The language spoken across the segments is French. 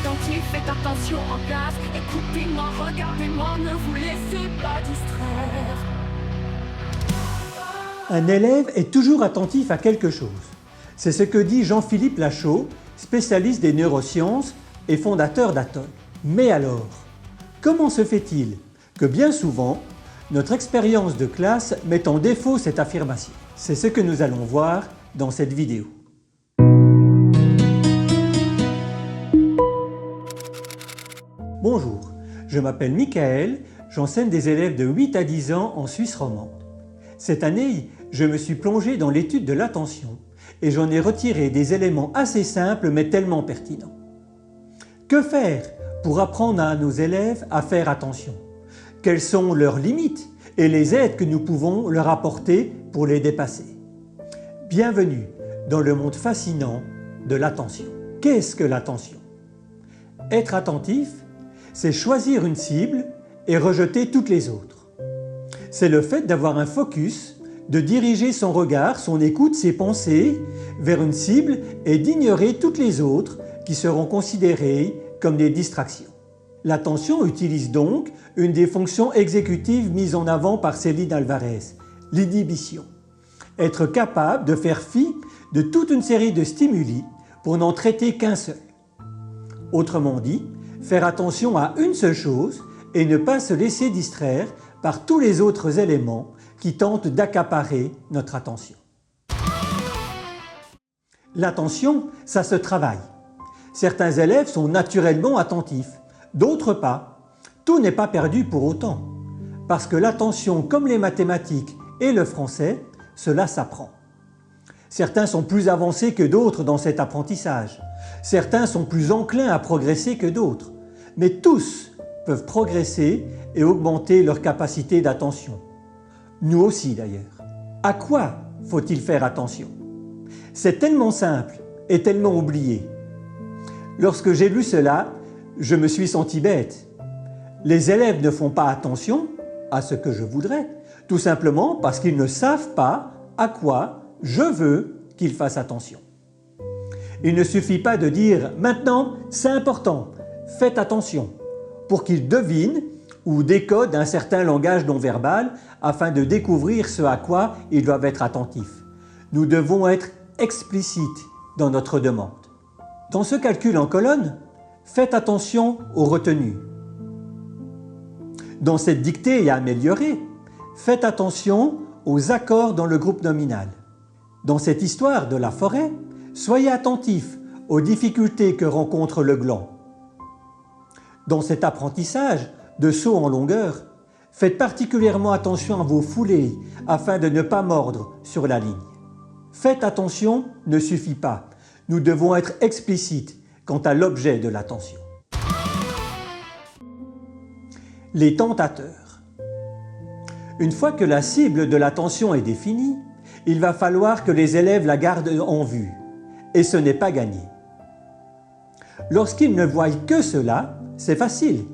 attentif, faites attention en classe. Écoutez-moi, regardez-moi, ne vous laissez pas distraire. Un élève est toujours attentif à quelque chose. C'est ce que dit Jean-Philippe Lachaud, spécialiste des neurosciences et fondateur d'Atoll. Mais alors, comment se fait-il que bien souvent, notre expérience de classe met en défaut cette affirmation? C'est ce que nous allons voir dans cette vidéo. Bonjour, je m'appelle Michael, j'enseigne des élèves de 8 à 10 ans en Suisse romande. Cette année, je me suis plongé dans l'étude de l'attention et j'en ai retiré des éléments assez simples mais tellement pertinents. Que faire pour apprendre à nos élèves à faire attention? Quelles sont leurs limites et les aides que nous pouvons leur apporter pour les dépasser? Bienvenue dans le monde fascinant de l'attention. Qu'est-ce que l'attention? Être attentif, c'est choisir une cible et rejeter toutes les autres. C'est le fait d'avoir un focus, de diriger son regard, son écoute, ses pensées vers une cible et d'ignorer toutes les autres qui seront considérées comme des distractions. L'attention utilise donc une des fonctions exécutives mises en avant par Céline Alvarez, l'inhibition. Être capable de faire fi de toute une série de stimuli pour n'en traiter qu'un seul. Autrement dit, faire attention à une seule chose et ne pas se laisser distraire par tous les autres éléments qui tentent d'accaparer notre attention. L'attention, ça se travaille. Certains élèves sont naturellement attentifs, d'autres pas. Tout n'est pas perdu pour autant, parce que l'attention, comme les mathématiques et le français, cela s'apprend. Certains sont plus avancés que d'autres dans cet apprentissage. Certains sont plus enclins à progresser que d'autres. Mais tous peuvent progresser et augmenter leur capacité d'attention. Nous aussi d'ailleurs. À quoi faut-il faire attention? C'est tellement simple et tellement oublié. Lorsque j'ai lu cela, je me suis senti bête. Les élèves ne font pas attention à ce que je voudrais, tout simplement parce qu'ils ne savent pas à quoi je veux qu'ils fassent attention. Il ne suffit pas de dire « maintenant, c'est important, faites attention » pour qu'ils devinent ou décodent un certain langage non verbal afin de découvrir ce à quoi ils doivent être attentifs. Nous devons être explicites dans notre demande. Dans ce calcul en colonne, faites attention aux retenues. Dans cette dictée à améliorer, faites attention aux accords dans le groupe nominal. Dans cette histoire de la forêt, soyez attentifs aux difficultés que rencontre le gland. Dans cet apprentissage de saut en longueur, faites particulièrement attention à vos foulées afin de ne pas mordre sur la ligne. Faites attention ne suffit pas, nous devons être explicites quant à l'objet de l'attention. Les tentateurs. Une fois que la cible de l'attention est définie, il va falloir que les élèves la gardent en vue, et ce n'est pas gagné. Lorsqu'ils ne voient que cela, c'est facile.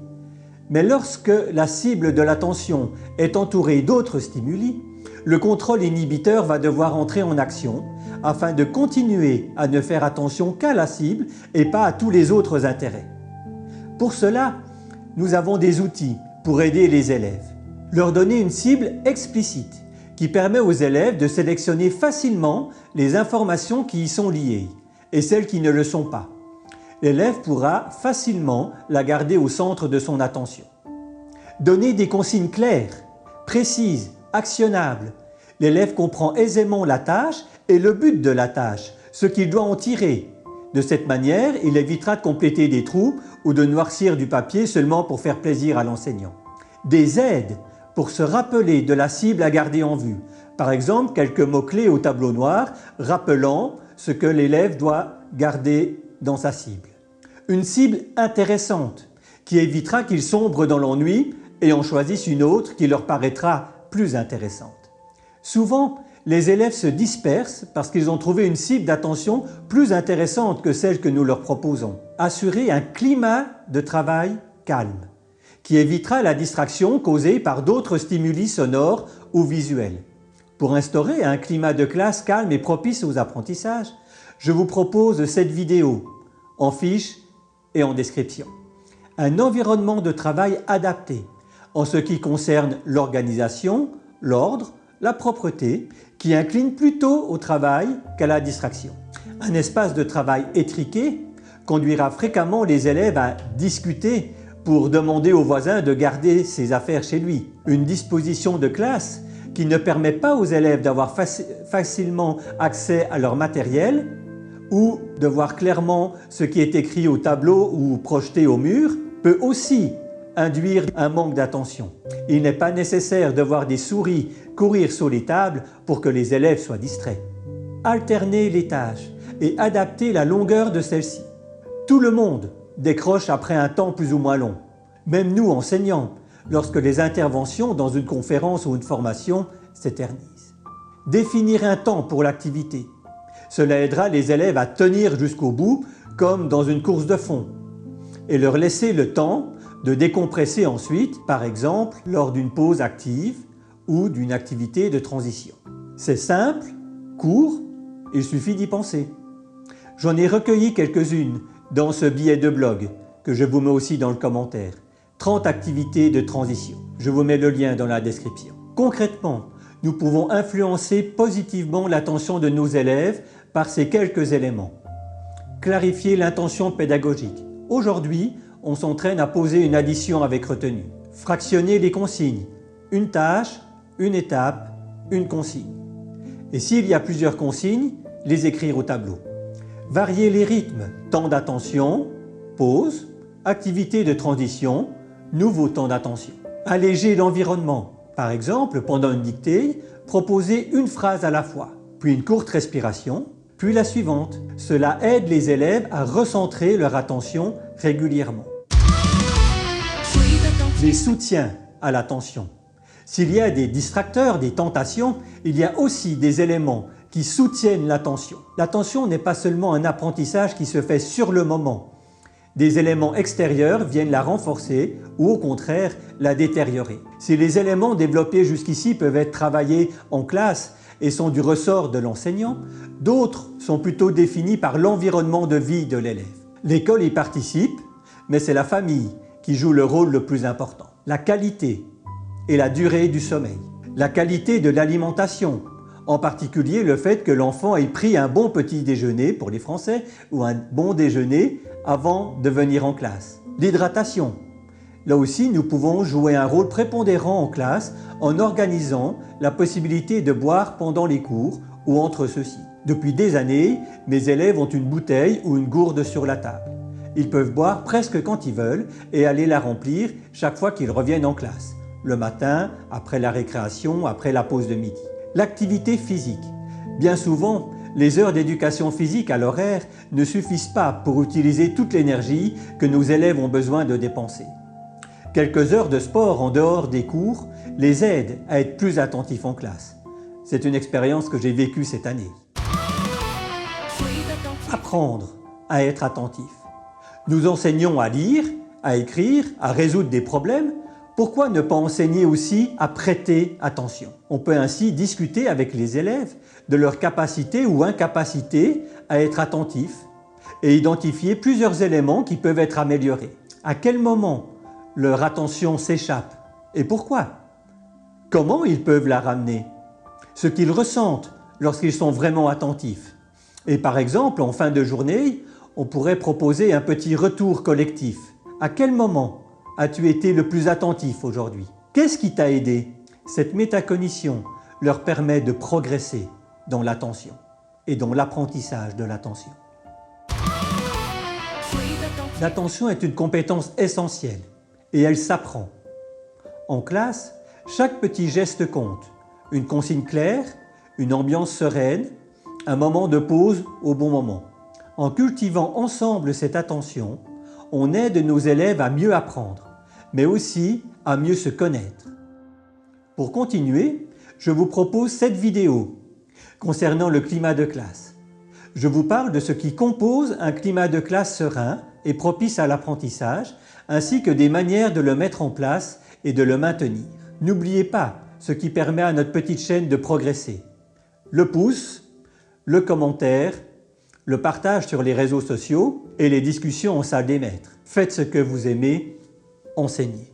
Mais lorsque la cible de l'attention est entourée d'autres stimuli, le contrôle inhibiteur va devoir entrer en action afin de continuer à ne faire attention qu'à la cible et pas à tous les autres intérêts. Pour cela, nous avons des outils pour aider les élèves. Leur donner une cible explicite qui permet aux élèves de sélectionner facilement les informations qui y sont liées et celles qui ne le sont pas. L'élève pourra facilement la garder au centre de son attention. Donner des consignes claires, précises, actionnables. L'élève comprend aisément la tâche et le but de la tâche, ce qu'il doit en tirer. De cette manière, il évitera de compléter des trous ou de noircir du papier seulement pour faire plaisir à l'enseignant. Des aides pour se rappeler de la cible à garder en vue. Par exemple, quelques mots-clés au tableau noir rappelant ce que l'élève doit garder dans sa cible. Une cible intéressante qui évitera qu'ils sombrent dans l'ennui et en choisissent une autre qui leur paraîtra plus intéressante. Souvent, les élèves se dispersent parce qu'ils ont trouvé une cible d'attention plus intéressante que celle que nous leur proposons. Assurer un climat de travail calme, qui évitera la distraction causée par d'autres stimuli sonores ou visuels. Pour instaurer un climat de classe calme et propice aux apprentissages, je vous propose cette vidéo en fiche et en description. Un environnement de travail adapté en ce qui concerne l'organisation, l'ordre, la propreté, qui incline plutôt au travail qu'à la distraction. Un espace de travail étriqué conduira fréquemment les élèves à discuter pour demander au voisin de garder ses affaires chez lui. Une disposition de classe qui ne permet pas aux élèves d'avoir facilement accès à leur matériel ou de voir clairement ce qui est écrit au tableau ou projeté au mur peut aussi induire un manque d'attention. Il n'est pas nécessaire de voir des souris courir sur les tables pour que les élèves soient distraits. Alterner les tâches et adapter la longueur de celles-ci. Tout le monde décroche après un temps plus ou moins long. Même nous, enseignants, lorsque les interventions dans une conférence ou une formation s'éternisent. Définir un temps pour l'activité. Cela aidera les élèves à tenir jusqu'au bout, comme dans une course de fond, et leur laisser le temps de décompresser ensuite, par exemple lors d'une pause active ou d'une activité de transition. C'est simple, court, il suffit d'y penser. J'en ai recueilli quelques-unes dans ce billet de blog que je vous mets aussi dans le commentaire. 30 activités de transition. Je vous mets le lien dans la description. Concrètement, nous pouvons influencer positivement l'attention de nos élèves par ces quelques éléments. Clarifier l'intention pédagogique. Aujourd'hui, on s'entraîne à poser une addition avec retenue. Fractionner les consignes. Une tâche, une étape, une consigne. Et s'il y a plusieurs consignes, les écrire au tableau. Varier les rythmes. Temps d'attention, pause, activité de transition, nouveau temps d'attention. Alléger l'environnement. Par exemple, pendant une dictée, proposer une phrase à la fois, puis une courte respiration, puis la suivante. Cela aide les élèves à recentrer leur attention régulièrement. Les soutiens à l'attention. S'il y a des distracteurs, des tentations, il y a aussi des éléments qui soutiennent l'attention. L'attention n'est pas seulement un apprentissage qui se fait sur le moment. Des éléments extérieurs viennent la renforcer ou au contraire la détériorer. Si les éléments développés jusqu'ici peuvent être travaillés en classe et sont du ressort de l'enseignant, d'autres sont plutôt définis par l'environnement de vie de l'élève. L'école y participe, mais c'est la famille qui joue le rôle le plus important. La qualité et la durée du sommeil. La qualité de l'alimentation, en particulier le fait que l'enfant ait pris un bon petit déjeuner pour les Français ou un bon déjeuner avant de venir en classe. L'hydratation. Là aussi, nous pouvons jouer un rôle prépondérant en classe en organisant la possibilité de boire pendant les cours ou entre ceux-ci. Depuis des années, mes élèves ont une bouteille ou une gourde sur la table. Ils peuvent boire presque quand ils veulent et aller la remplir chaque fois qu'ils reviennent en classe. Le matin, après la récréation, après la pause de midi. L'activité physique. Bien souvent, les heures d'éducation physique à l'horaire ne suffisent pas pour utiliser toute l'énergie que nos élèves ont besoin de dépenser. Quelques heures de sport en dehors des cours les aident à être plus attentifs en classe. C'est une expérience que j'ai vécue cette année. Apprendre à être attentif. Nous enseignons à lire, à écrire, à résoudre des problèmes. Pourquoi ne pas enseigner aussi à prêter attention? On peut ainsi discuter avec les élèves de leur capacité ou incapacité à être attentifs et identifier plusieurs éléments qui peuvent être améliorés. À quel moment leur attention s'échappe et pourquoi? Comment ils peuvent la ramener? Ce qu'ils ressentent lorsqu'ils sont vraiment attentifs. Et par exemple, en fin de journée, on pourrait proposer un petit retour collectif. À quel moment as-tu été le plus attentif aujourd'hui? Qu'est-ce qui t'a aidé? Cette métacognition leur permet de progresser dans l'attention et dans l'apprentissage de l'attention. L'attention est une compétence essentielle et elle s'apprend. En classe, chaque petit geste compte. Une consigne claire, une ambiance sereine, un moment de pause au bon moment. En cultivant ensemble cette attention, on aide nos élèves à mieux apprendre, mais aussi à mieux se connaître. Pour continuer, je vous propose cette vidéo concernant le climat de classe. Je vous parle de ce qui compose un climat de classe serein et propice à l'apprentissage, ainsi que des manières de le mettre en place et de le maintenir. N'oubliez pas ce qui permet à notre petite chaîne de progresser. Le pouce, le commentaire, le partage sur les réseaux sociaux et les discussions en salle des maîtres. Faites ce que vous aimez, enseignez.